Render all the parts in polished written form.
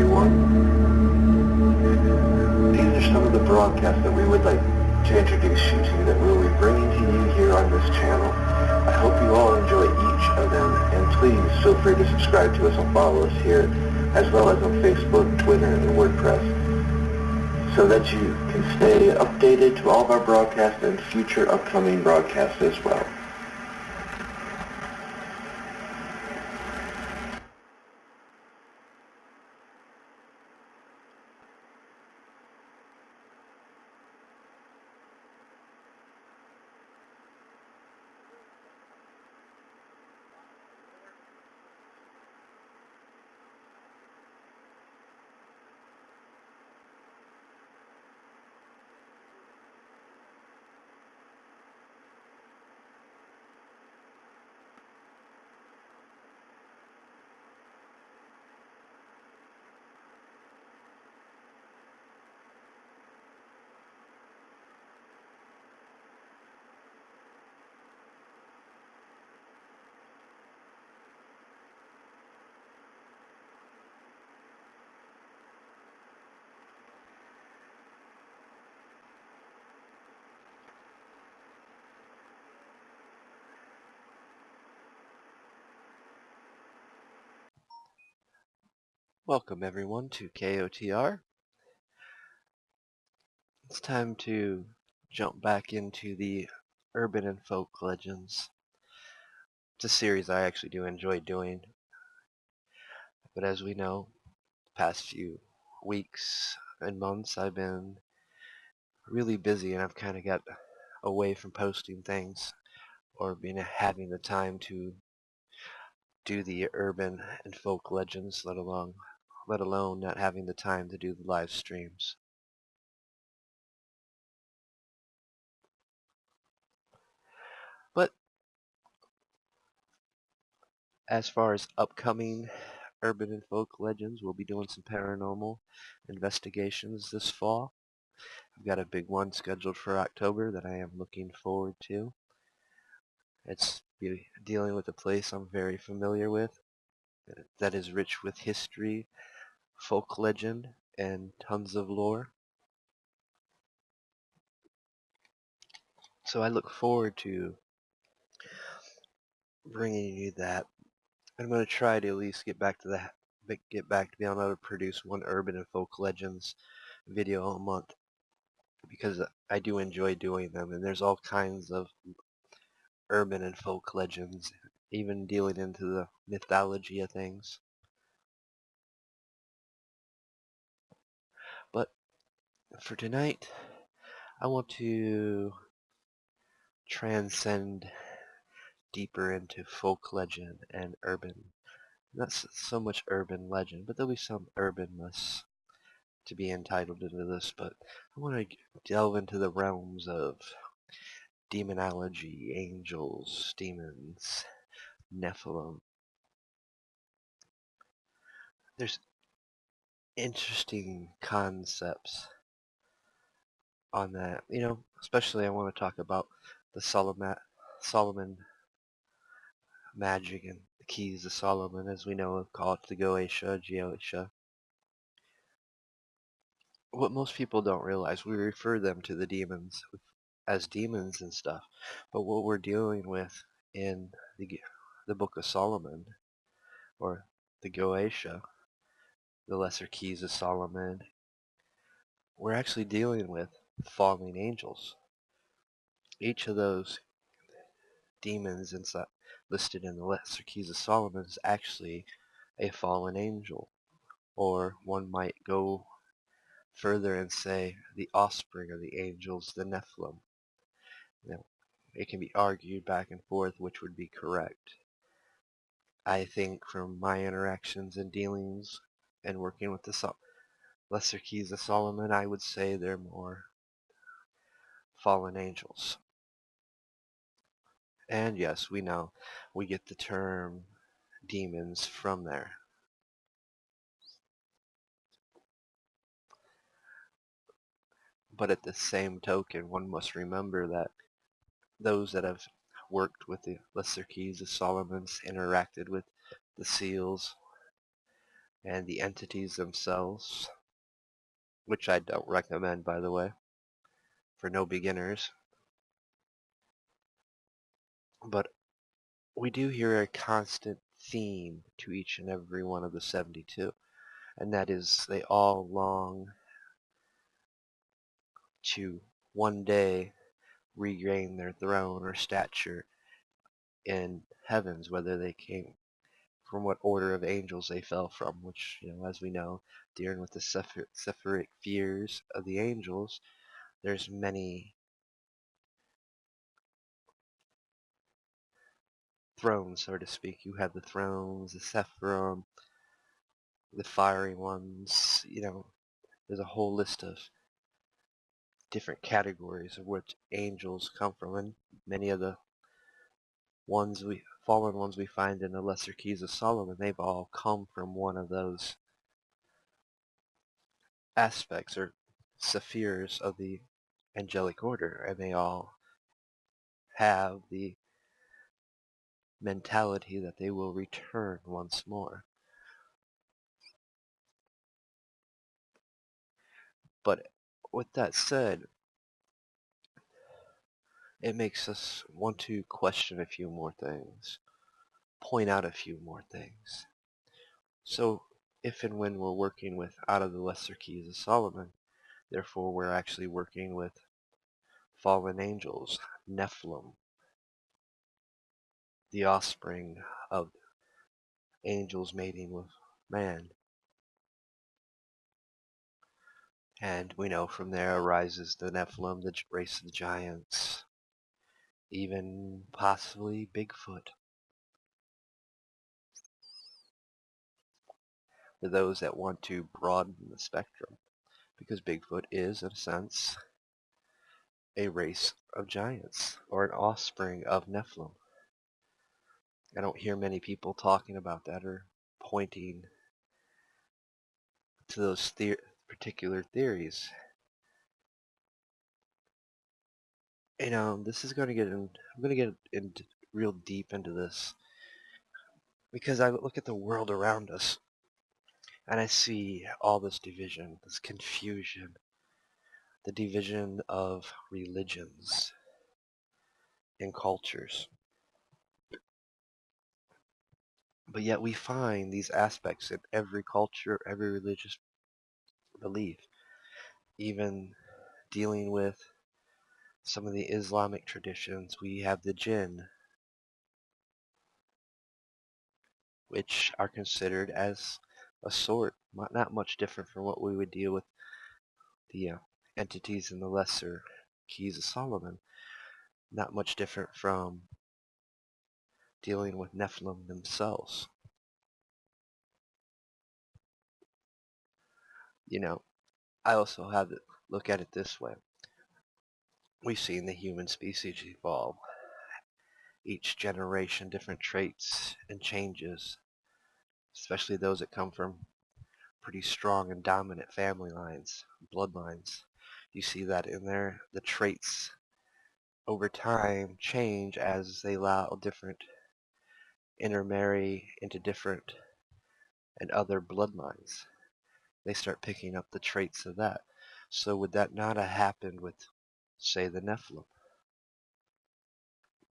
everyone. These are some of the broadcasts that we would like to introduce you to that we'll be bringing to you here on this channel. I hope you all enjoy each of them, and please feel free to subscribe to us and follow us here, as well as on Facebook, Twitter, and Wordpress, so that you can stay updated to all of our broadcasts and future upcoming broadcasts as well. Welcome everyone to KOTR. It's time to jump back into the urban and folk legends. It's a series I actually do enjoy doing, but as we know, the past few weeks and months I've been really busy and I've kind of got away from posting things or having the time to do the urban and folk legends, let alone not having the time to do the live streams. But as far as upcoming urban and folk legends, we'll be doing some paranormal investigations this fall. I've got a big one scheduled for October that I am looking forward to. It's dealing with a place I'm very familiar with that is rich with history, folk legend, and tons of lore. So I look forward to bringing you that. I'm going to try to at least get back to being able to produce one urban and folk legends video a month, because I do enjoy doing them, and there's all kinds of urban and folk legends, even dealing into the mythology of things. But for tonight, I want to transcend deeper into folk legend and urban. Not so much urban legend, but there'll be some urbanness to be entitled into this, but I want to delve into the realms of demonology, angels, demons, Nephilim. There's interesting concepts on that. Especially I want to talk about the Solomon magic and the keys of Solomon, as we know, call it the Goetia, Geotia. What most people don't realize, we refer them to the demons as demons and stuff, but what we're dealing with in the Book of Solomon, or the Goetia, the Lesser Keys of Solomon, we're actually dealing with fallen angels. Each of those demons listed in the Lesser Keys of Solomon is actually a fallen angel, or one might go further and say the offspring of the angels, the Nephilim. Now, it can be argued back and forth which would be correct. I think from my interactions and dealings and working with the Lesser Keys of Solomon, I would say they're more fallen angels. And yes, we know we get the term demons from there. But at the same token, one must remember that those that have worked with the Lesser Keys of Solomon's, interacted with the seals, and the entities themselves, which I don't recommend, by the way, for no beginners. But we do hear a constant theme to each and every one of the 72, and that is they all long to one day regain their throne or stature in heavens, whether they came from what order of angels they fell from, which, as we know, dealing with the sephiric fears of the angels, there's many thrones, so to speak. You have the thrones, the Sephirim, the fiery ones, there's a whole list of different categories of which angels come from, and many of the fallen ones we find in the Lesser Keys of Solomon, they've all come from one of those aspects or spheres of the angelic order, and they all have the mentality that they will return once more. But with that said, it makes us want to question a few more things, point out a few more things. So if and when we're working with out of the Lesser Keys of Solomon, therefore we're actually working with fallen angels, Nephilim, the offspring of angels mating with man. And we know from there arises the Nephilim, the race of the giants, even possibly Bigfoot. For those that want to broaden the spectrum, because Bigfoot is, in a sense, a race of giants, or an offspring of Nephilim. I don't hear many people talking about that or pointing to those particular theories. This is going to I'm going to get real deep into this, because I look at the world around us and I see all this division, this confusion, the division of religions and cultures. But yet we find these aspects in every culture, every religious belief, even dealing with some of the Islamic traditions. We have the jinn, which are considered as a sort, not much different from what we would deal with the entities in the Lesser Keys of Solomon, not much different from dealing with Nephilim themselves. I also have to look at it this way. We've seen the human species evolve. Each generation, different traits and changes, especially those that come from pretty strong and dominant family lines, bloodlines. You see that in there. The traits over time change as they allow different intermarry into different and other bloodlines. They start picking up the traits of that. So would that not have happened with, say, the Nephilim?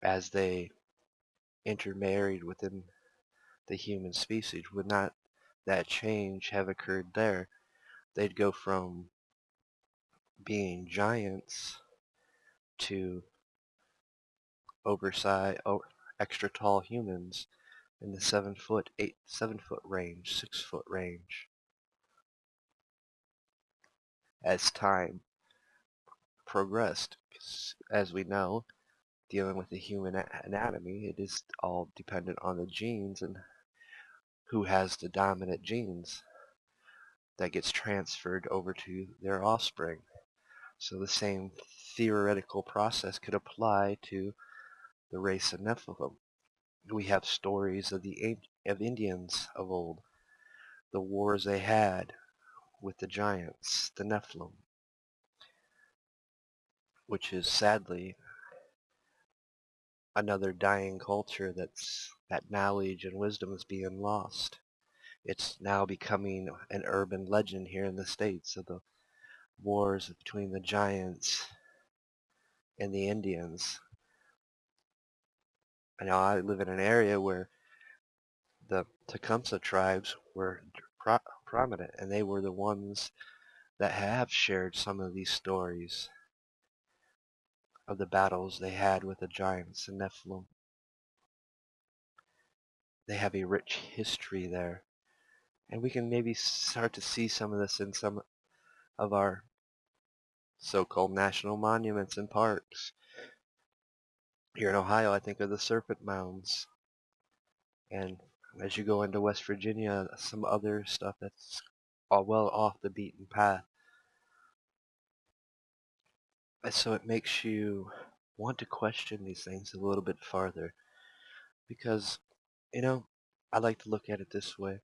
As they intermarried within the human species, would not that change have occurred there? They'd go from being giants to extra tall humans in the 7-foot range, 6-foot range. As time progressed, as we know, dealing with the human anatomy, it is all dependent on the genes and who has the dominant genes that gets transferred over to their offspring. So the same theoretical process could apply to the race of Nephilim. We have stories of of Indians of old, the wars they had with the giants, the Nephilim, which is sadly another dying culture that knowledge and wisdom is being lost It's now becoming an urban legend here in the States of the wars between the giants and the Indians. I know I live in an area where the Tecumseh tribes were prominent, and they were the ones that have shared some of these stories of the battles they had with the giants and Nephilim. They have a rich history there, and we can maybe start to see some of this in some of our so-called national monuments and parks. Here in Ohio, I think of the Serpent Mounds, and as you go into West Virginia, some other stuff that's all well off the beaten path. And so it makes you want to question these things a little bit farther, because, I like to look at it this way.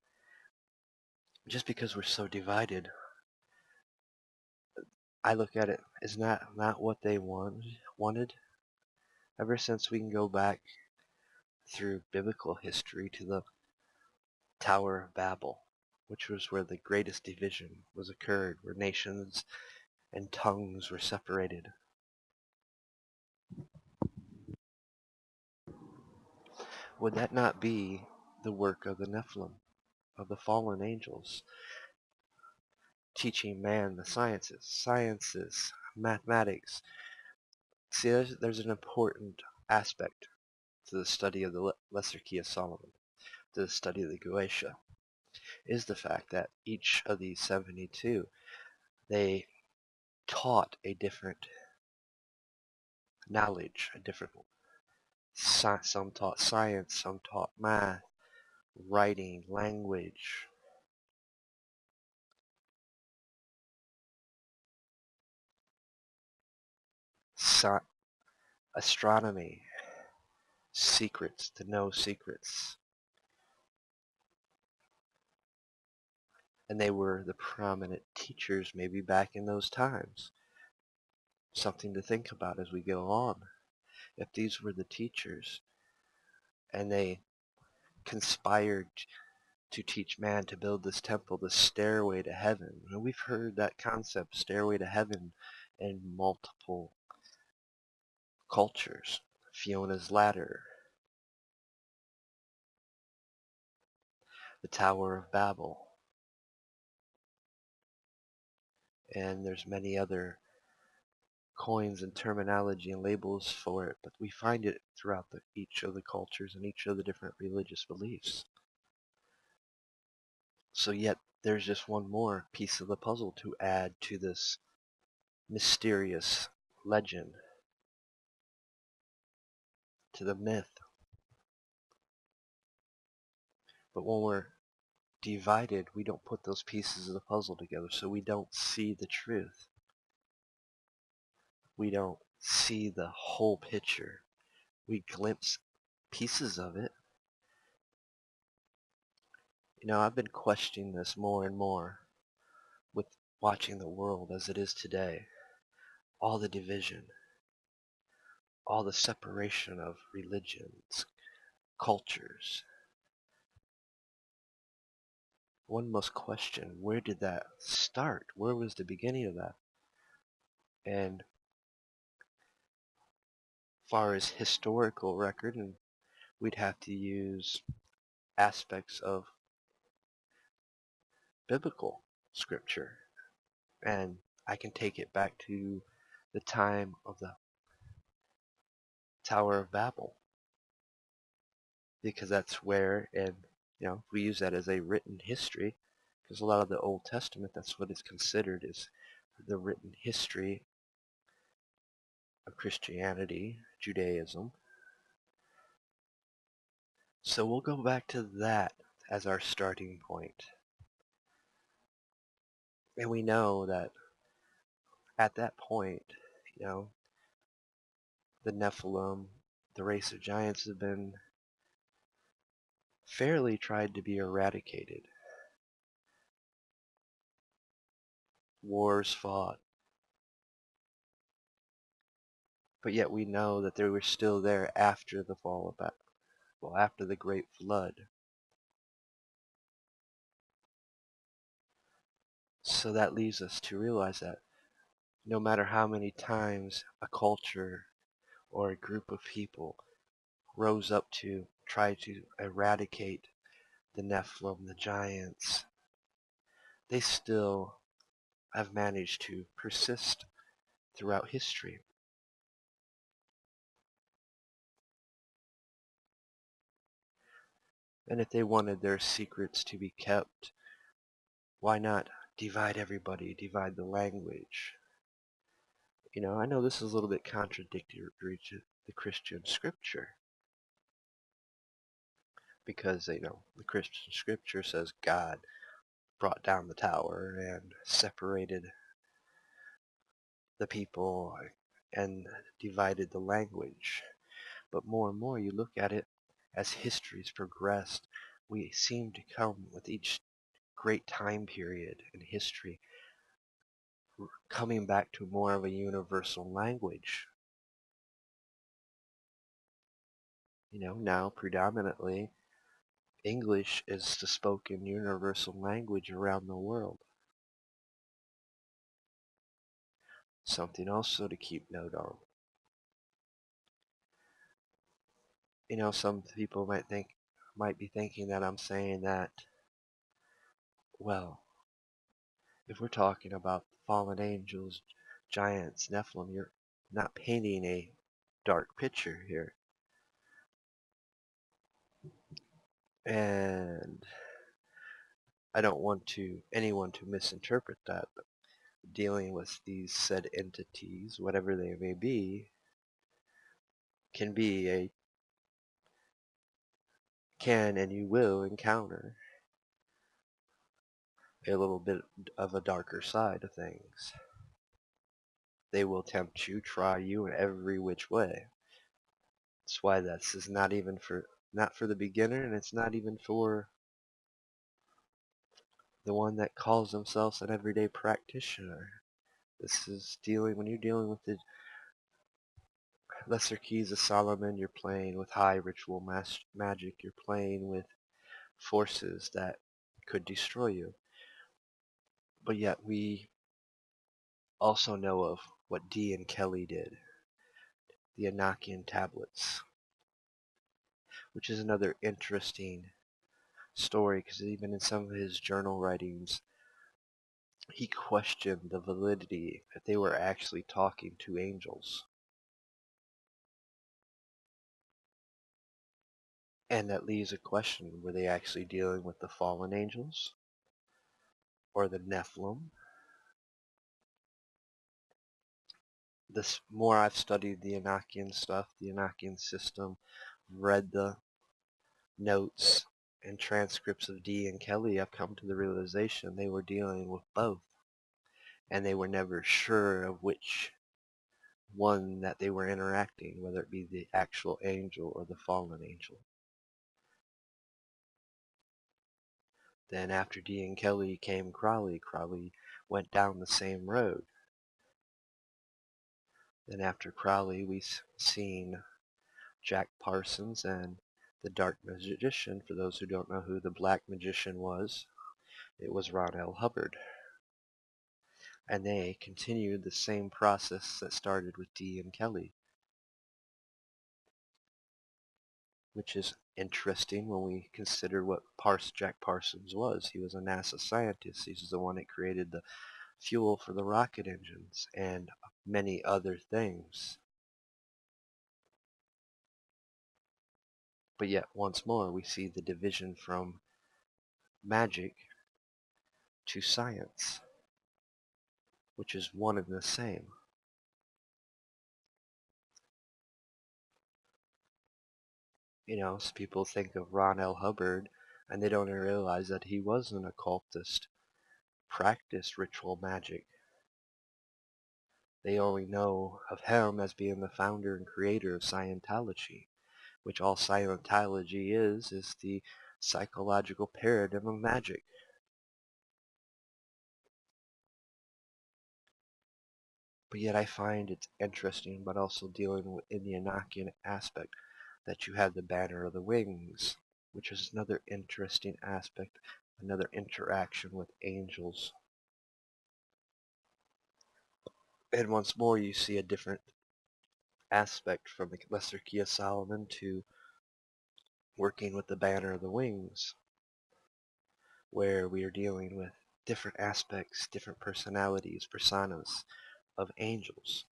Just because we're so divided, I look at it as not what they wanted. Ever since we can go back through biblical history to the Tower of Babel, which was where the greatest division was occurred, where nations and tongues were separated. Would that not be the work of the Nephilim, of the fallen angels, teaching man the sciences, mathematics? See, there's an important aspect to the study of the Lesser Key of Solomon, to the study of the Goetia, is the fact that each of these 72, they taught a different knowledge, a different, some taught science, some taught math, writing, language, astronomy, secrets, to know secrets. And they were the prominent teachers maybe back in those times. Something to think about as we go on. If these were the teachers and they conspired to teach man to build this temple, the stairway to heaven. And we've heard that concept, stairway to heaven, in multiple cultures. Fiona's ladder, the Tower of Babel, and there's many other coins and terminology and labels for it, but we find it throughout each of the cultures and each of the different religious beliefs. So yet there's just one more piece of the puzzle to add to this mysterious legend, to the myth. But when we're divided, we don't put those pieces of the puzzle together, so we don't see the truth. We don't see the whole picture. We glimpse pieces of it. I've been questioning this more and more with watching the world as it is today. All the division, all the separation of religions, cultures. One must question, where did that start? Where was the beginning of that? And far as historical record, and we'd have to use aspects of biblical scripture. And I can take it back to the time of the Tower of Babel, because that's where, and we use that as a written history, because a lot of the Old Testament, that's what is considered is the written history of Christianity, Judaism. So we'll go back to that as our starting point. And we know that at that point, the Nephilim, the race of giants, have been fairly tried to be eradicated. Wars fought. But yet we know that they were still there after the fall of Babel, after the Great Flood. So that leads us to realize that no matter how many times a culture or a group of people rose up to try to eradicate the Nephilim, the giants, they still have managed to persist throughout history. And if they wanted their secrets to be kept, why not divide everybody, divide the language? I know this is a little bit contradictory to the Christian scripture because, the Christian scripture says God brought down the tower and separated the people and divided the language. But more and more you look at it as history's progressed, we seem to come with each great time period in history coming back to more of a universal language. Now predominantly English is the spoken universal language around the world. Something also to keep note of. Some people might be thinking that I'm saying that, well, if we're talking about fallen angels, giants, Nephilim, you're not painting a dark picture here. And I don't want anyone to misinterpret that, but dealing with these said entities, whatever they may be, can and you will encounter a little bit of a darker side of things. They will tempt you, try you in every which way. That's why this is not for the beginner, and it's not even for the one that calls themselves an everyday practitioner. This is when you're dealing with the lesser keys of Solomon, you're playing with high ritual magic, you're playing with forces that could destroy you. But yet we also know of what Dee and Kelly did, the Enochian tablets, which is another interesting story because even in some of his journal writings, he questioned the validity that they were actually talking to angels. And that leaves a question, were they actually dealing with the fallen angels? Or the Nephilim? The more I've studied the Enochian stuff, the Enochian system, read the notes and transcripts of Dee and Kelly, I've come to the realization they were dealing with both. And they were never sure of which one that they were interacting, whether it be the actual angel or the fallen angel. Then after Dee and Kelly came Crowley. Crowley went down the same road. Then after Crowley, we've seen Jack Parsons and the Dark Magician. For those who don't know who the Black Magician was, it was Ron L. Hubbard. And they continued the same process that started with Dee and Kelly, which is interesting when we consider what Jack Parsons was. He was a NASA scientist. He's the one that created the fuel for the rocket engines and many other things. But yet once more we see the division from magic to science, which is one and the same. So people think of Ron L. Hubbard and they don't realize that he was an occultist, practiced ritual magic. They only know of him as being the founder and creator of Scientology, which all Scientology is the psychological paradigm of magic. But yet I find it's interesting, but also dealing with in the Enochian aspect, that you have the banner of the wings, which is another interesting aspect, another interaction with angels. And once more, you see a different aspect from the Lesser Key of Solomon to working with the Banner of the Wings, where we are dealing with different aspects, different personalities, personas of angels.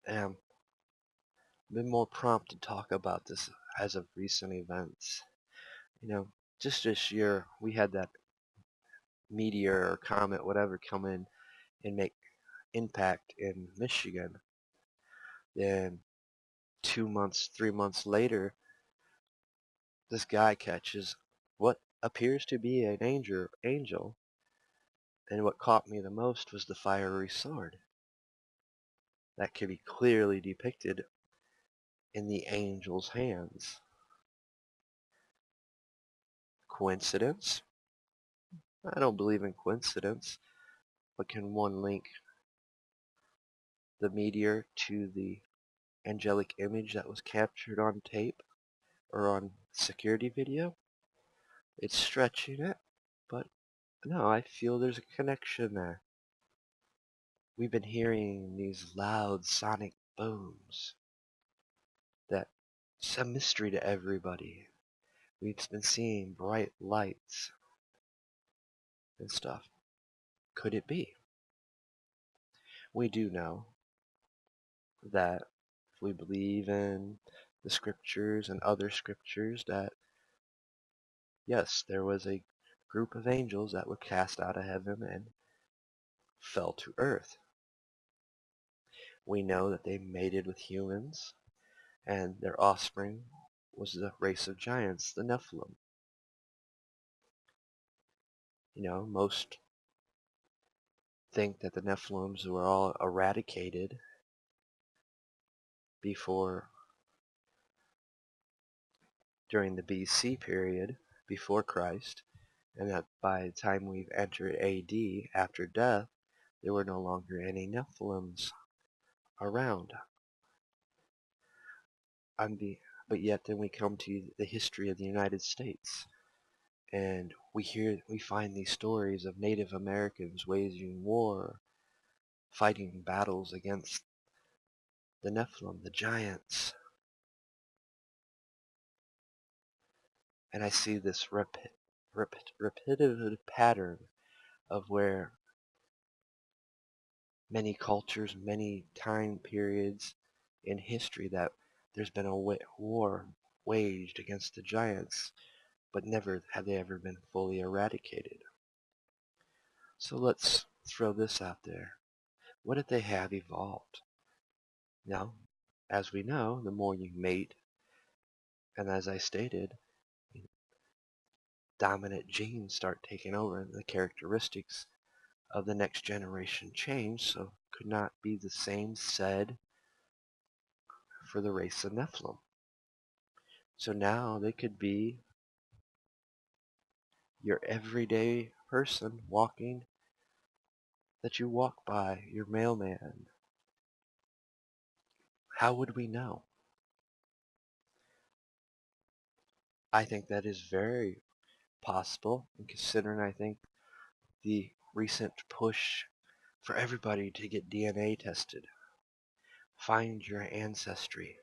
And I've been more prompt to talk about this as of recent events. Just this year, we had that meteor or comet, whatever, come in and make impact in Michigan. Then 2 months, 3 months later, this guy catches what appears to be an angel, and what caught me the most was the fiery sword. That can be clearly depicted in the angel's hands. Coincidence? I don't believe in coincidence, but can one link the meteor to the angelic image that was captured on tape or on security video? It's stretching it, but no, I feel there's a connection there. We've been hearing these loud sonic booms that's a mystery to everybody. We've been seeing bright lights and stuff. Could it be? We do know that if we believe in the scriptures and other scriptures, that yes, there was a group of angels that were cast out of heaven and fell to earth. We know that they mated with humans, and their offspring was the race of giants, the Nephilim. Most think that the Nephilims were all eradicated during the BC period, before Christ, and that by the time we've entered AD, after death, there were no longer any Nephilims around. But yet then we come to the history of the United States, and we find these stories of Native Americans waging war, fighting battles against the Nephilim, the giants. And I see this repetitive pattern of where many cultures, many time periods in history, that there's been a war waged against the giants, but never have they ever been fully eradicated. So let's throw this out there. What if they have evolved? Now, as we know, the more you mate, and as I stated, dominant genes start taking over, and the characteristics of the next generation change, so could not be the same said for the race of Nephilim. So now they could be your everyday person walking, that you walk by, your mailman. How would we know? I think that is very possible, and considering I think the recent push for everybody to get DNA tested. Find your ancestry.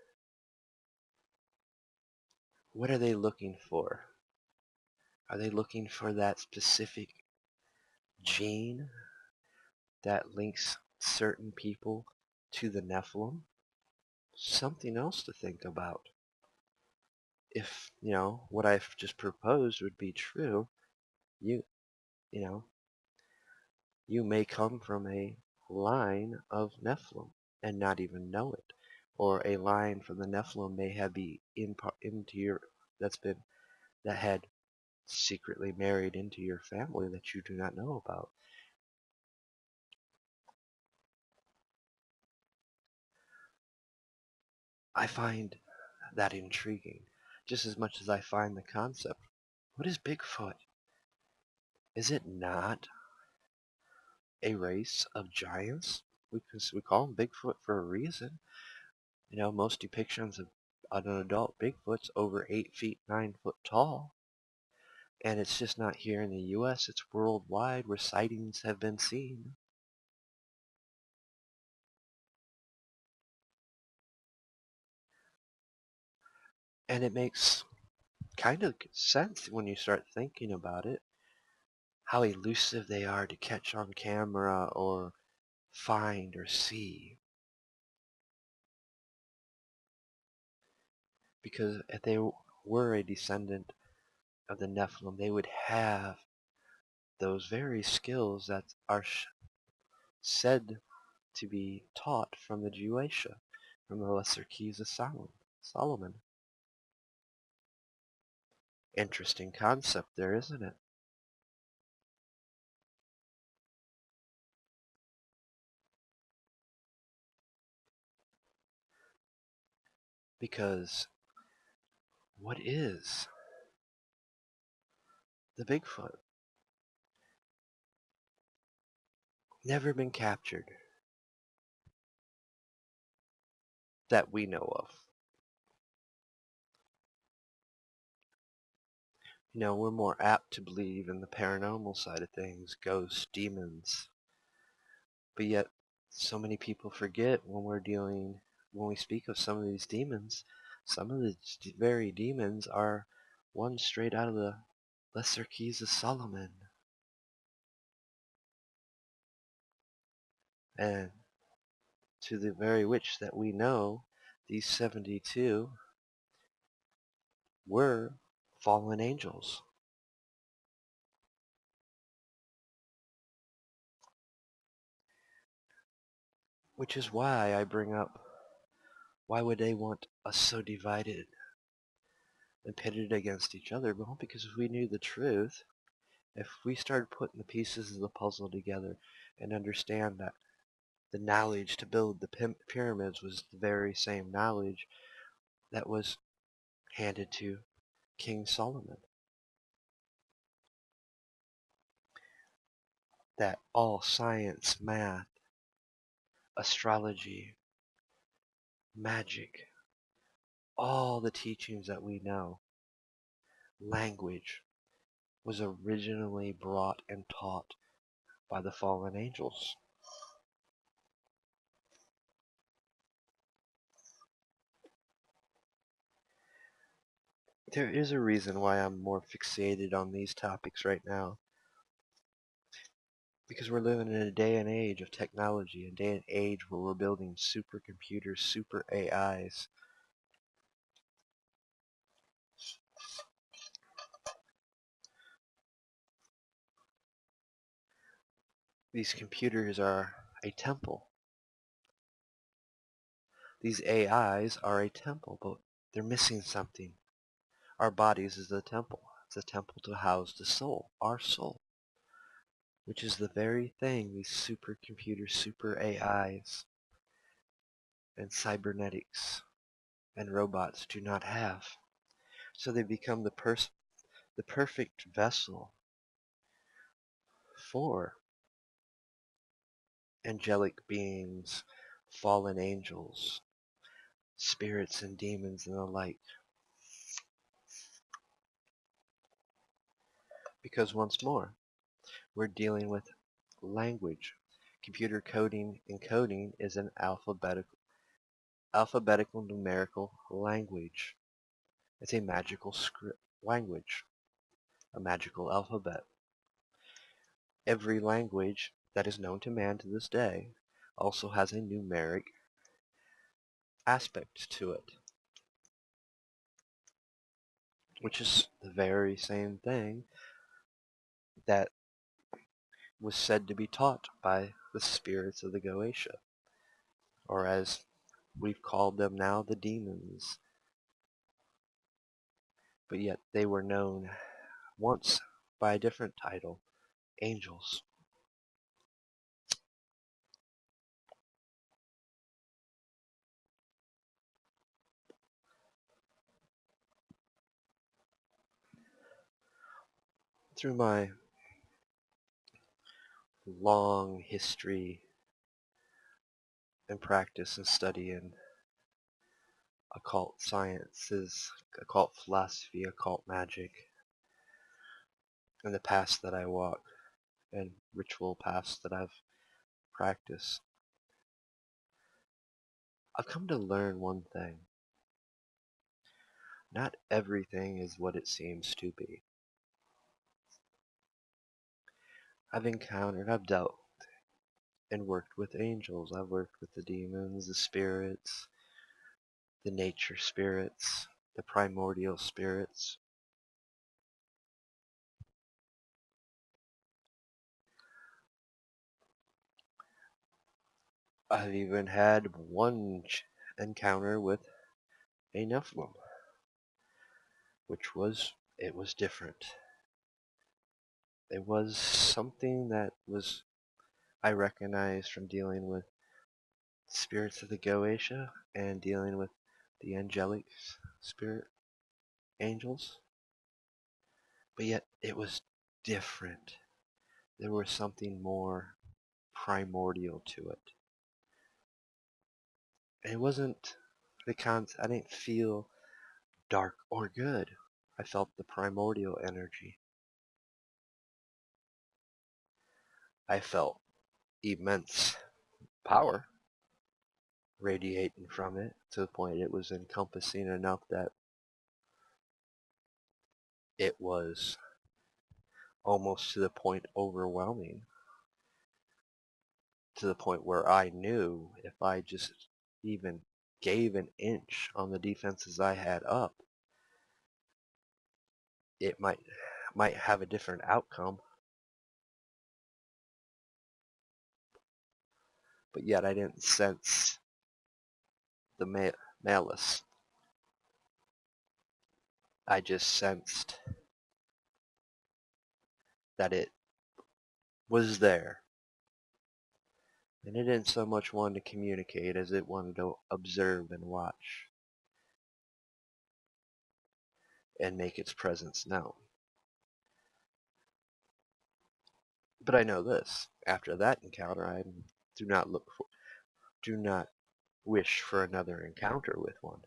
What are they looking for? Are they looking for that specific gene that links certain people to the Nephilim? Something else to think about. If, what I've just proposed would be true, you know, you may come from a line of Nephilim and not even know it. Or a line from the Nephilim may have that had secretly married into your family that you do not know about. I find that intriguing, just as much as I find the concept. What is Bigfoot? Is it not a race of giants? We call them Bigfoot for a reason. Most depictions of an adult Bigfoot's over 8 feet, 9 foot tall. And it's just not here in the U.S., it's worldwide where sightings have been seen. And it makes kind of sense when you start thinking about it, how elusive they are to catch on camera or find or see. Because if they were a descendant of the Nephilim, they would have those very skills that are said to be taught from the Jewisha, from the Lesser Keys of Solomon. Interesting concept there, isn't it? Because what is the Bigfoot? Never been captured that we know of. You know, we're more apt to believe in the paranormal side of things, ghosts, demons. But yet, so many people forget when we speak of some of these demons, some of the very demons are ones straight out of the Lesser Keys of Solomon. And to the very which that we know, these 72 were fallen angels. Which is why I bring up, why would they want us so divided and pitted against each other? Well, because if we knew the truth, if we started putting the pieces of the puzzle together and understand that the knowledge to build the pyramids was the very same knowledge that was handed to King Solomon, that all science, math, astrology, magic, all the teachings that we know, language, was originally brought and taught by the fallen angels. There is a reason why I'm more fixated on these topics right now. Because we're living in a day and age of technology, a day and age where we're building supercomputers, super AIs. These computers are a temple. These AIs are a temple, but they're missing something. Our bodies is a temple. It's a temple to house the soul, our soul, which is the very thing these supercomputers, super AIs, and cybernetics and robots do not have. So they become the perfect vessel for angelic beings, fallen angels, spirits and demons and the like. Because once more, we're dealing with language. Computer coding and coding is an alphabetical numerical language. It's a magical script language, a magical alphabet. Every language that is known to man to this day also has a numeric aspect to it, which is the very same thing that was said to be taught by the spirits of the Goetia, or as we've called them now, the demons. But yet they were known once by a different title, angels. Through my long history and practice and study in occult sciences, occult philosophy, occult magic, and the paths that I walk and ritual paths that I've practiced, I've come to learn one thing. Not everything is what it seems to be. I've dealt and worked with angels. I've worked with the demons, the spirits, the nature spirits, the primordial spirits. I've even had one encounter with a Nephilim, it was different. It was something that I recognized from dealing with spirits of the Goetia and dealing with the angelic spirit angels. But yet it was different. There was something more primordial to it. And it wasn't I didn't feel dark or good. I felt the primordial energy. I felt immense power radiating from it to the point it was encompassing enough that it was almost to the point overwhelming, to the point where I knew if I just even gave an inch on the defenses I had up, it might have a different outcome. But yet I didn't sense the malice. I just sensed that it was there. And it didn't so much want to communicate as it wanted to observe and watch and make its presence known. But I know this, after that encounter, I do not wish for another encounter with one.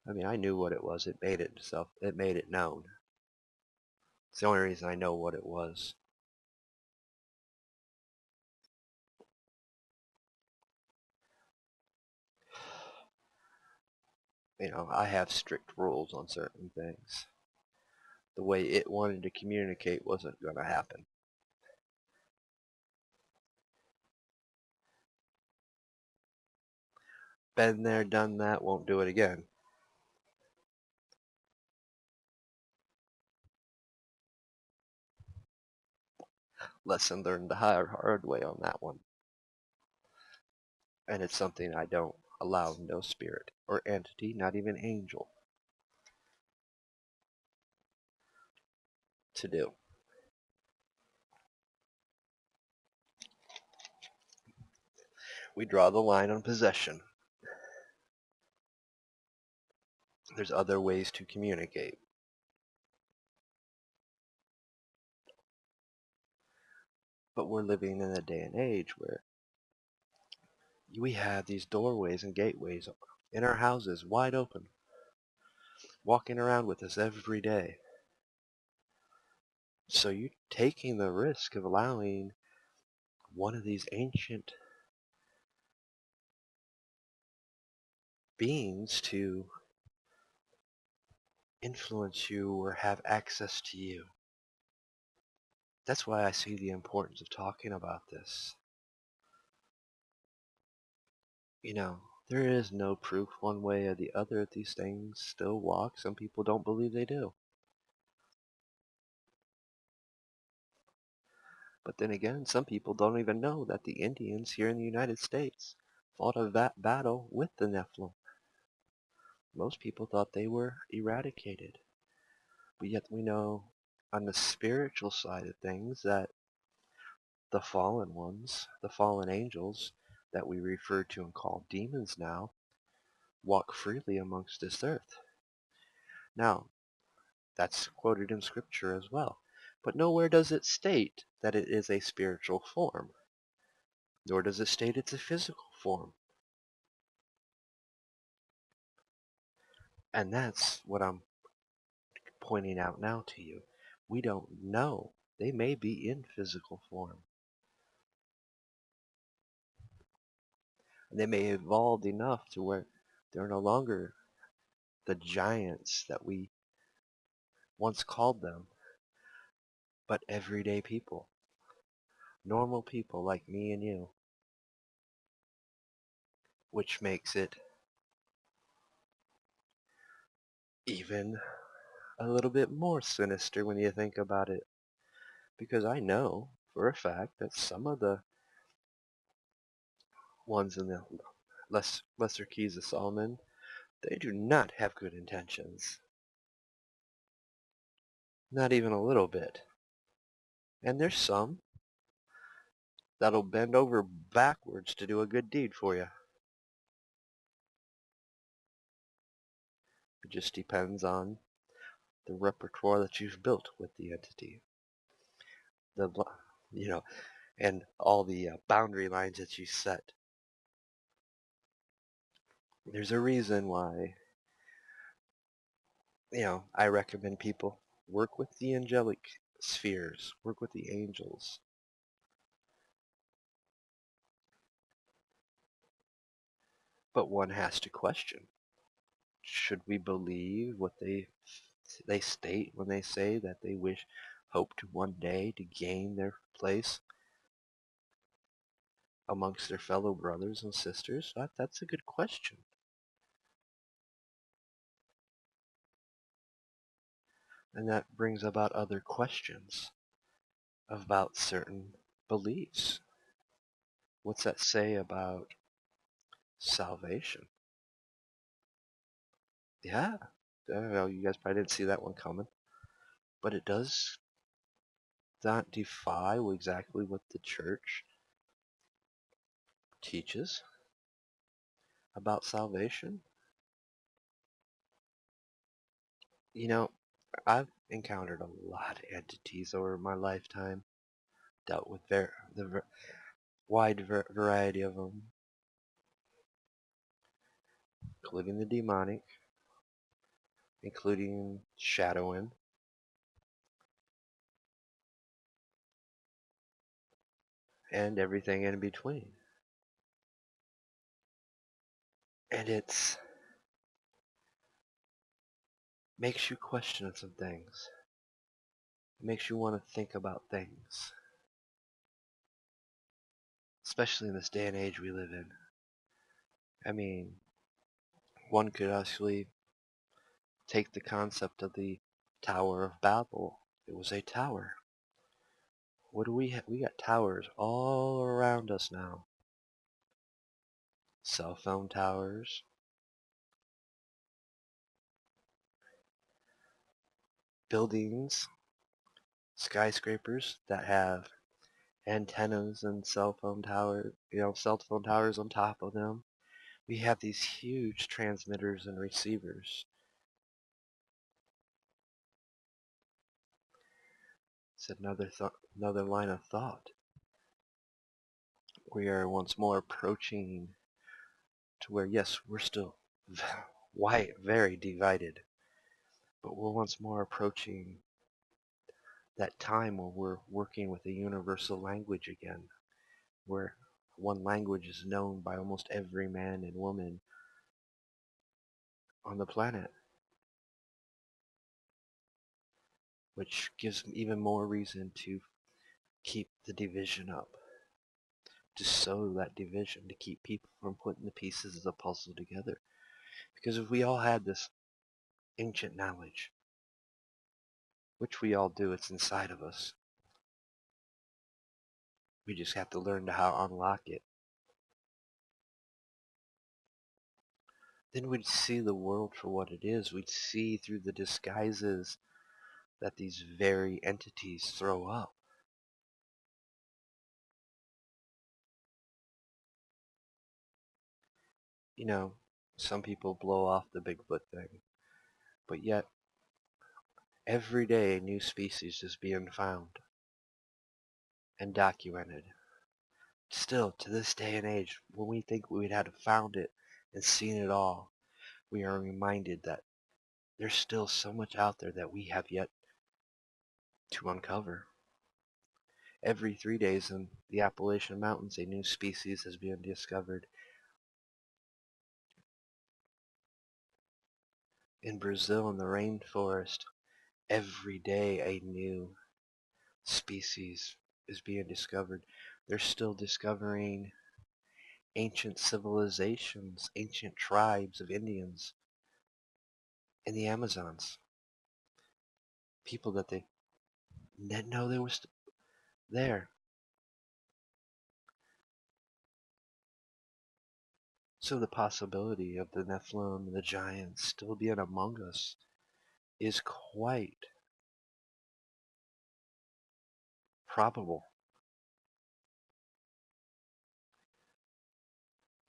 I mean, I knew what it was. It made it known. It's the only reason I know what it was. You know, I have strict rules on certain things. The way it wanted to communicate wasn't going to happen. Been there, done that, won't do it again. Lesson learned the hard way on that one. And it's something I don't allow no spirit or entity, not even angel, to do. We draw the line on possession. There's other ways to communicate. But we're living in a day and age where we have these doorways and gateways in our houses wide open, walking around with us every day. So you're taking the risk of allowing one of these ancient beings to influence you or have access to you. That's why I see the importance of talking about this. You know, there is no proof one way or the other that these things still walk. Some people don't believe they do. But then again, some people don't even know that the Indians here in the United States fought a battle with the Nephilim. Most people thought they were eradicated. But yet we know on the spiritual side of things that the fallen ones, the fallen angels that we refer to and call demons now, walk freely amongst this earth. Now, that's quoted in scripture as well. But nowhere does it state that it is a spiritual form, nor does it state it's a physical form. And that's what I'm pointing out now to you. We don't know. They may be in physical form. They may have evolved enough to where they're no longer the giants that we once called them, but everyday people, normal people like me and you, which makes it even a little bit more sinister when you think about it. Because I know for a fact that some of the ones in the lesser keys of Solomon, they do not have good intentions. Not even a little bit. And there's some that'll bend over backwards to do a good deed for you. It just depends on the repertoire that you've built with the entity. The, you know, and all the boundary lines that you set. There's a reason why, I recommend people work with the angelic spheres, work with the angels. But one has to question, should we believe what they state when they say that they hope to one day to gain their place amongst their fellow brothers and sisters? That's a good question. And that brings about other questions about certain beliefs. What's that say about salvation? Yeah, well, you guys probably didn't see that one coming. But it does not defy exactly what the church teaches about salvation. You know, I've encountered a lot of entities over my lifetime, dealt with the wide variety of them, including the demonic, including shadowing, and everything in between. And it's makes you question some things. It makes you want to think about things, especially in this day and age we live in. I mean, one could actually take the concept of the Tower of Babel. It was a tower. What do we have? We got towers all around us now. Cell phone towers, buildings, skyscrapers that have antennas and cell phone towers on top of them. We have these huge transmitters and receivers. It's another line of thought. We are once more approaching to where, yes, we're still very divided, but we're once more approaching that time where we're working with a universal language again, where one language is known by almost every man and woman on the planet, which gives even more reason to keep the division up, to sow that division, to keep people from putting the pieces of the puzzle together. Because if we all had this ancient knowledge, which we all do, it's inside of us, we just have to learn how to unlock it. Then we'd see the world for what it is. We'd see through the disguises that these very entities throw up. Some people blow off the Bigfoot thing, but yet every day a new species is being found and documented. Still, to this day and age, when we think we'd have found it and seen it all, we are reminded that there's still so much out there that we have yet to uncover. Every 3 days in the Appalachian Mountains, a new species has been discovered. In Brazil, in the rainforest, every day a new species is being discovered. They're still discovering ancient civilizations, ancient tribes of Indians in the Amazons. People that they didn't know they were there. So the possibility of the Nephilim and the giants still being among us is quite probable.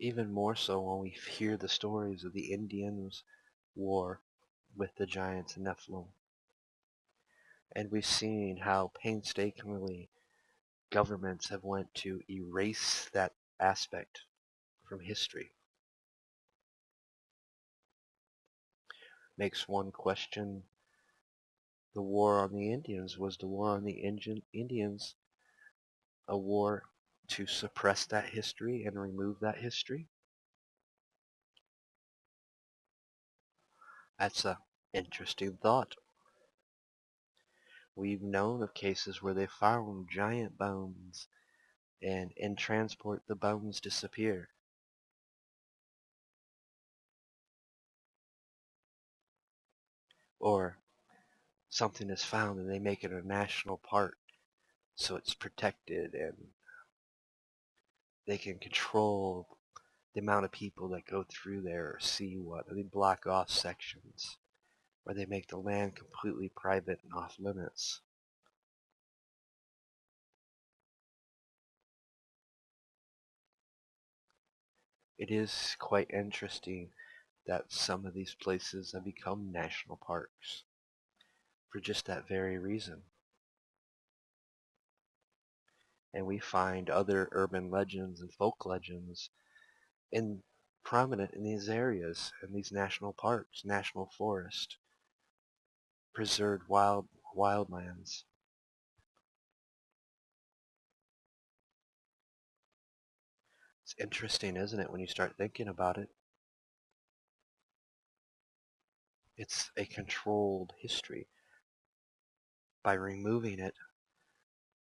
Even more so when we hear the stories of the Indians' war with the giants and Nephilim. And we've seen how painstakingly governments have went to erase that aspect from history. Makes one question the war on the Indians. Was the war on the Indians a war to suppress that history and remove that history? That's a interesting thought. We've known of cases where they found giant bones and in transport the bones disappear. Or something is found and they make it a national park so it's protected and they can control the amount of people that go through there or see what. They block off sections where they make the land completely private and off limits. It is quite interesting that some of these places have become national parks for just that very reason. And we find other urban legends and folk legends prominent in these areas, in these national parks, national forest, preserved wildlands. It's interesting, isn't it, when you start thinking about it? It's a controlled history. By removing it,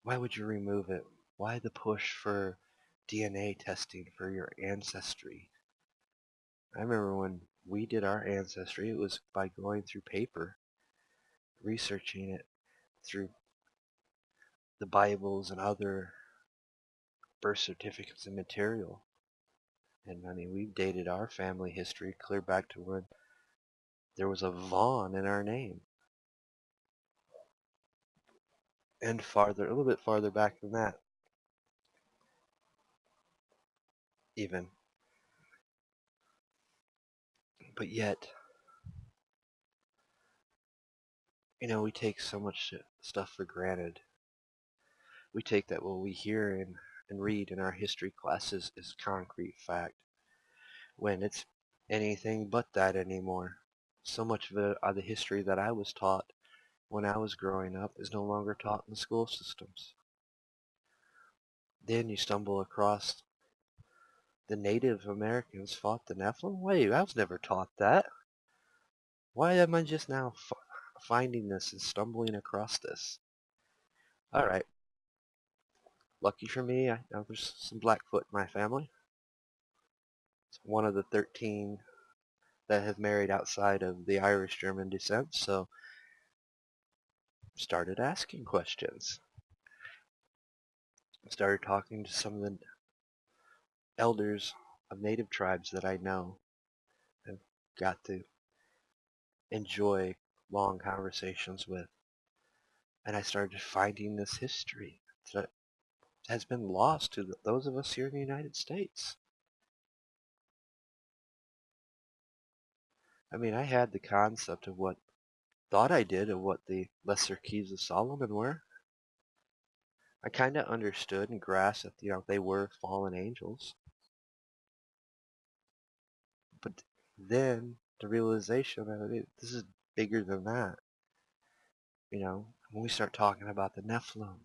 why would you remove it? Why the push for DNA testing for your ancestry? I remember when we did our ancestry, it was by going through paper, researching it through the Bibles and other birth certificates and material. And I mean, we've dated our family history clear back to when there was a Vaughn in our name. And farther, a little bit farther back than that, even. But yet, we take so much stuff for granted. We take that what we hear and read in our history classes is concrete fact, when it's anything but that anymore. So much of the history that I was taught when I was growing up is no longer taught in the school systems. Then you stumble across the Native Americans fought the Nephilim. Wait, I was never taught that. Why am I just now finding this and stumbling across this? All right. Lucky for me, I know there's some Blackfoot in my family. It's one of the 13 that have married outside of the Irish-German descent, so started asking questions. Started talking to some of the elders of native tribes that I know and got to enjoy long conversations with. And I started finding this history that has been lost to those of us here in the United States. I mean, I had the concept of thought I did of what the Lesser Keys of Solomon were. I kind of understood and grasped that, they were fallen angels. But then the realization that this is bigger than that. When we start talking about the Nephilim,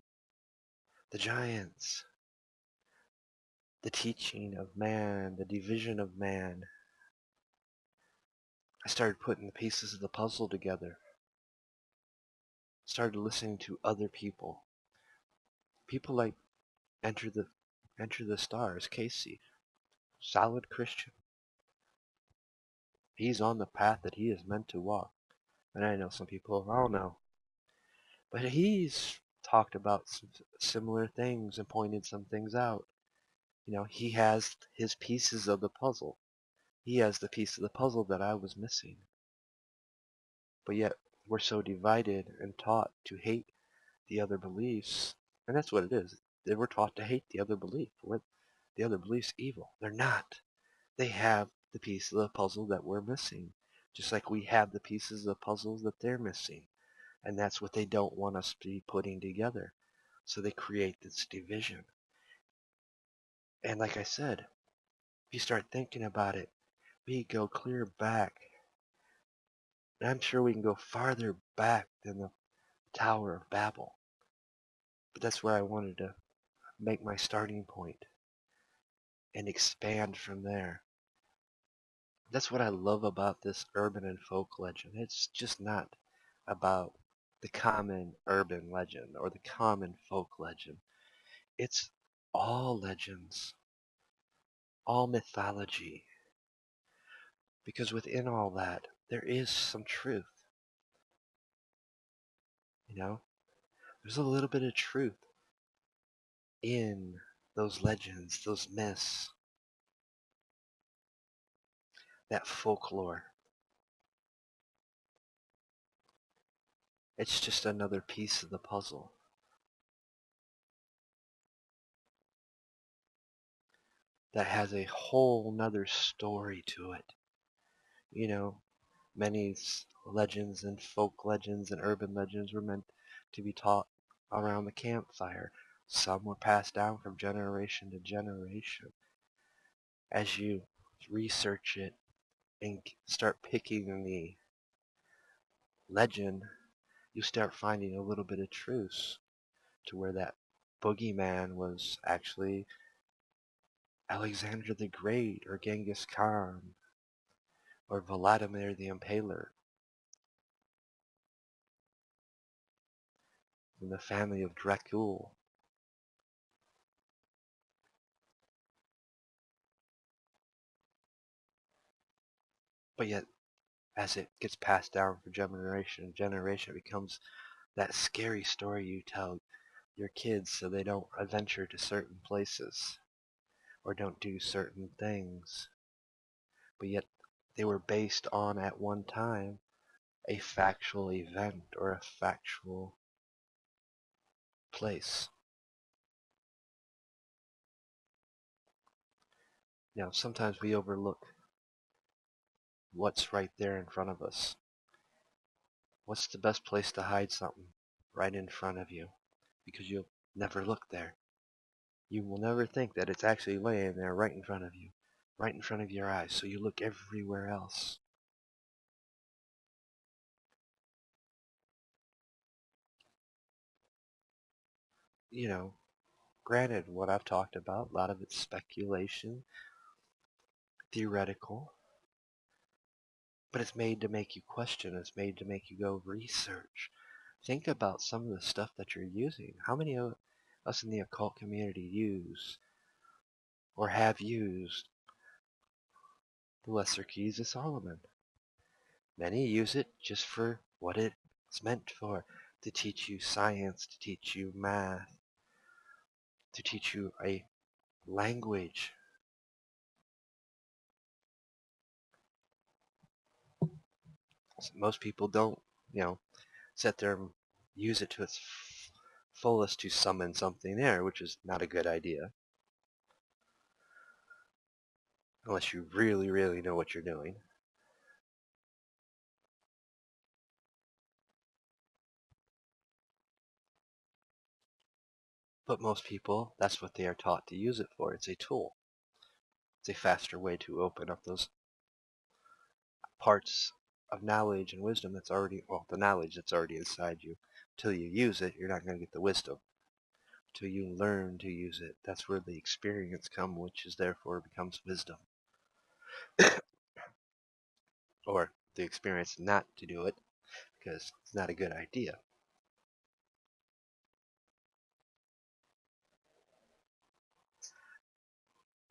the giants, the teaching of man, the division of man, I started putting the pieces of the puzzle together. Started listening to other people. People like Enter the Stars, Casey. Solid Christian. He's on the path that he is meant to walk. And I know some people, I don't know. But he's talked about some similar things and pointed some things out. He has his pieces of the puzzle. He has the piece of the puzzle that I was missing. But yet we're so divided and taught to hate the other beliefs. And that's what it is. They were taught to hate the other belief. The other belief's evil. They're not. They have the piece of the puzzle that we're missing. Just like we have the pieces of the puzzles that they're missing. And that's what they don't want us to be putting together. So they create this division. And like I said, if you start thinking about it, we go clear back. And I'm sure we can go farther back than the Tower of Babel. But that's where I wanted to make my starting point and expand from there. That's what I love about this urban and folk legend. It's just not about the common urban legend or the common folk legend. It's all legends, all mythology. Because within all that, there is some truth. There's a little bit of truth in those legends, those myths, that folklore. It's just another piece of the puzzle that has a whole nother story to it. Many legends and folk legends and urban legends were meant to be taught around the campfire. Some were passed down from generation to generation. As you research it and start picking the legend, you start finding a little bit of truth to where that boogeyman was actually Alexander the Great or Genghis Khan or Vladimir the Impaler from the family of Dracul. But yet, as it gets passed down from generation to generation, it becomes that scary story you tell your kids so they don't adventure to certain places or don't do certain things. But yet they were based on, at one time, a factual event or a factual place. Sometimes we overlook what's right there in front of us. What's the best place to hide something? Right in front of you. Because you'll never look there. You will never think that it's actually laying there right in front of you. Right in front of your eyes. So you look everywhere else. Granted, what I've talked about, a lot of it's speculation, theoretical, but it's made to make you question. It's made to make you go research. Think about some of the stuff that you're using. How many of us in the occult community use or have used the Lesser Keys of Solomon? Many use it just for what it's meant for, to teach you science, to teach you math, to teach you a language. Most people don't, sit there and use it to its fullest to summon something there, which is not a good idea. Unless you really, really know what you're doing. But most people, that's what they are taught to use it for. It's a tool. It's a faster way to open up those parts of knowledge and wisdom that's already, the knowledge that's already inside you. till you use it, you're not going to get the wisdom. Till you learn to use it, that's where the experience comes, which is therefore becomes wisdom. Or the experience not to do it, because it's not a good idea.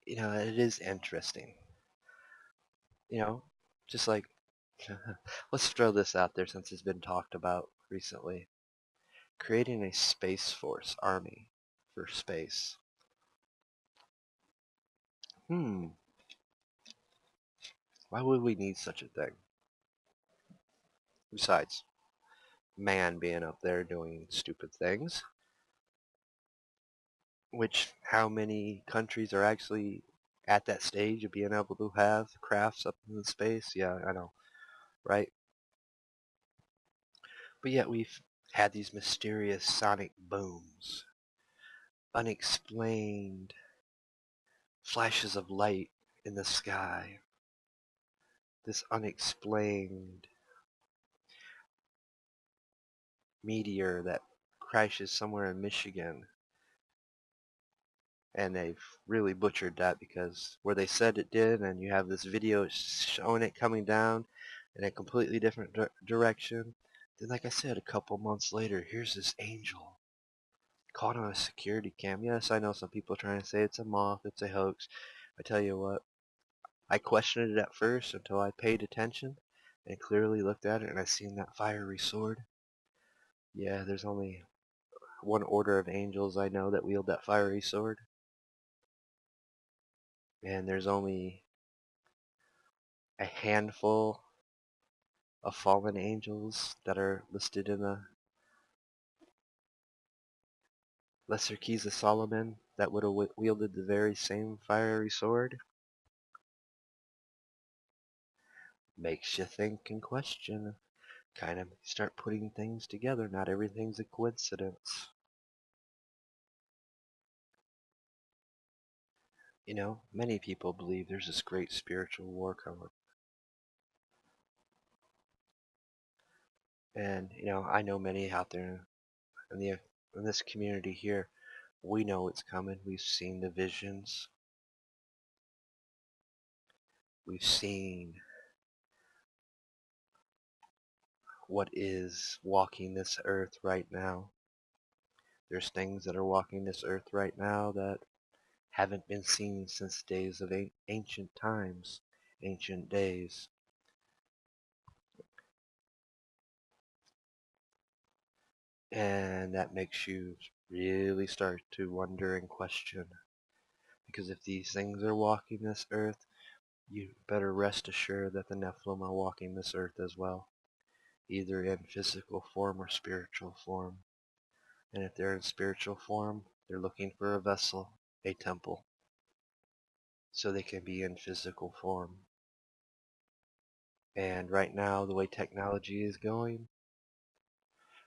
It is interesting. Just like, let's throw this out there since it's been talked about recently. Creating a space force army for space. Why would we need such a thing? Besides, man being up there doing stupid things, which how many countries are actually at that stage of being able to have crafts up in space? Yeah, I know, right? But yet we've had these mysterious sonic booms, unexplained flashes of light in the sky, this unexplained meteor that crashes somewhere in Michigan. And they've really butchered that, because where they said it did, and you have this video showing it coming down in a completely different direction. Then, like I said, a couple months later, here's this angel caught on a security cam. Yes, I know some people are trying to say it's a moth, it's a hoax. I tell you what, I questioned it at first until I paid attention and clearly looked at it, and I seen that fiery sword. Yeah, there's only one order of angels I know that wield that fiery sword. And there's only a handful of fallen angels that are listed in the Lesser Keys of Solomon that would have wielded the very same fiery sword. Makes you think and question. Kind of start putting things together. Not everything's a coincidence. Many people believe there's this great spiritual war coming. And, I know many out there in this community here, we know it's coming. We've seen the visions. We've seen what is walking this earth right now. There's things that are walking this earth right now that haven't been seen since days of ancient times, ancient days. And that makes you really start to wonder and question. Because if these things are walking this earth, you better rest assured that the Nephilim are walking this earth as well, either in physical form or spiritual form. And if they're in spiritual form, they're looking for a vessel, a temple, so they can be in physical form. And right now, the way technology is going,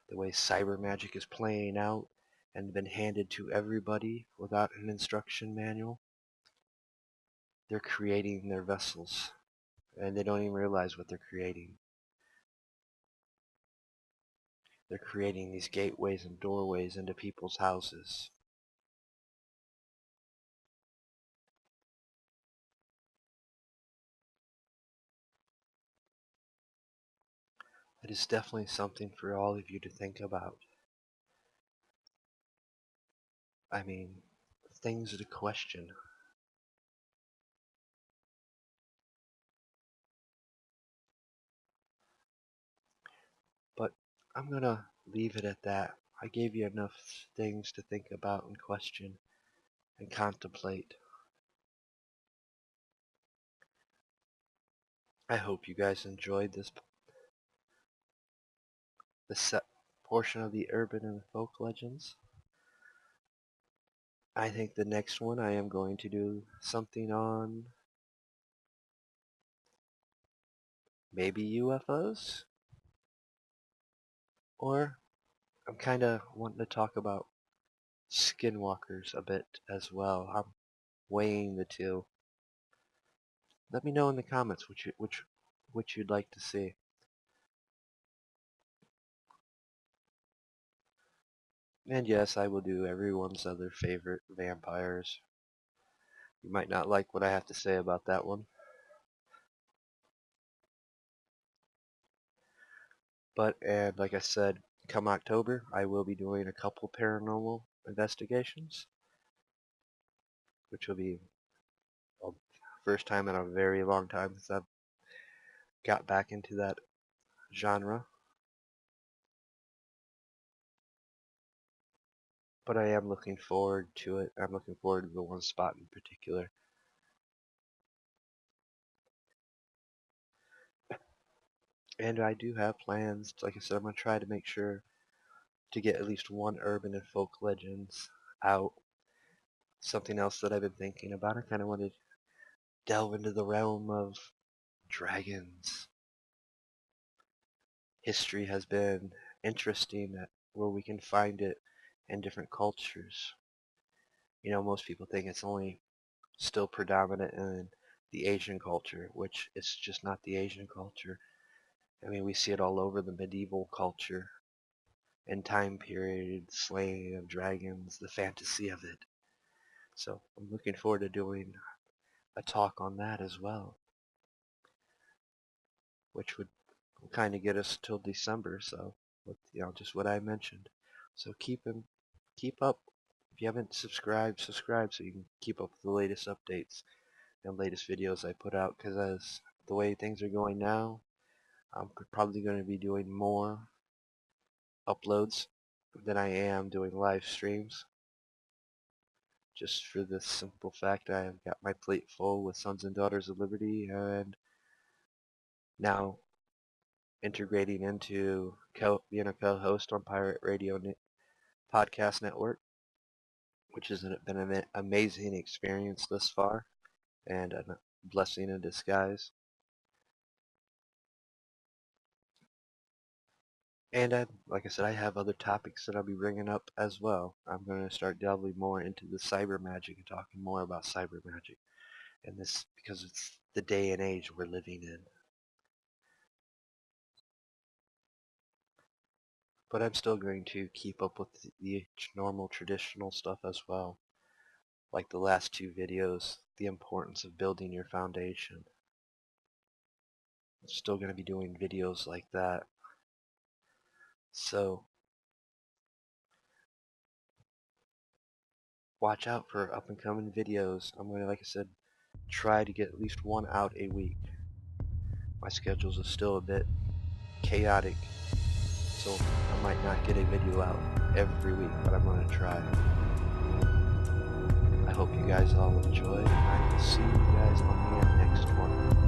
the way cyber magic is playing out and been handed to everybody without an instruction manual, they're creating their vessels, and they don't even realize what they're creating. They're creating these gateways and doorways into people's houses. It is definitely something for all of you to think about. I mean, things to question. But I'm going to leave it at that. I gave you enough things to think about and question and contemplate. I hope you guys enjoyed this set portion of the urban and folk legends. I think the next one I am going to do something on maybe UFOs, or I'm kind of wanting to talk about skinwalkers a bit as well. I'm weighing the two. Let me know in the comments which you'd like to see. And yes, I will do everyone's other favorite vampires. You might not like what I have to say about that one. But, and like I said, come October, I will be doing a couple paranormal investigations, which will be the first time in a very long time since I've got back into that genre. But I am looking forward to it. I'm looking forward to the one spot in particular. And I do have plans. Like I said, I'm going to try to make sure to get at least one urban and folk legends out. Something else that I've been thinking about, I kind of want to delve into the realm of dragons. History has been interesting at where we can find it in different cultures. You know, most people think it's only still predominant in the Asian culture, which it's just not the Asian culture. I mean, we see it all over the medieval culture and time period, slaying of dragons, the fantasy of it. So I'm looking forward to doing a talk on that as well, which would kind of get us till December. So, you know, just what I mentioned. So keep up. If you haven't subscribed, subscribe so you can keep up with the latest updates and latest videos I put out. Because as the way things are going now, I'm probably going to be doing more uploads than I am doing live streams. Just for the simple fact I've got my plate full with Sons and Daughters of Liberty, and now integrating into being a co-host on Pirate Radio Podcast Network, which has been an amazing experience thus far and a blessing in disguise. And like I said, I have other topics that I'll be bringing up as well. I'm going to start delving more into the cyber magic and talking more about cyber magic. And this because it's the day and age we're living in. But I'm still going to keep up with the normal traditional stuff as well. Like the last two videos, the importance of building your foundation. I'm still going to be doing videos like that. So watch out for up and coming videos. I'm going to, like I said, try to get at least one out a week. My schedules are still a bit chaotic, so I might not get a video out every week, but I'm going to try. I hope you guys all enjoy, and I will see you guys on the next one.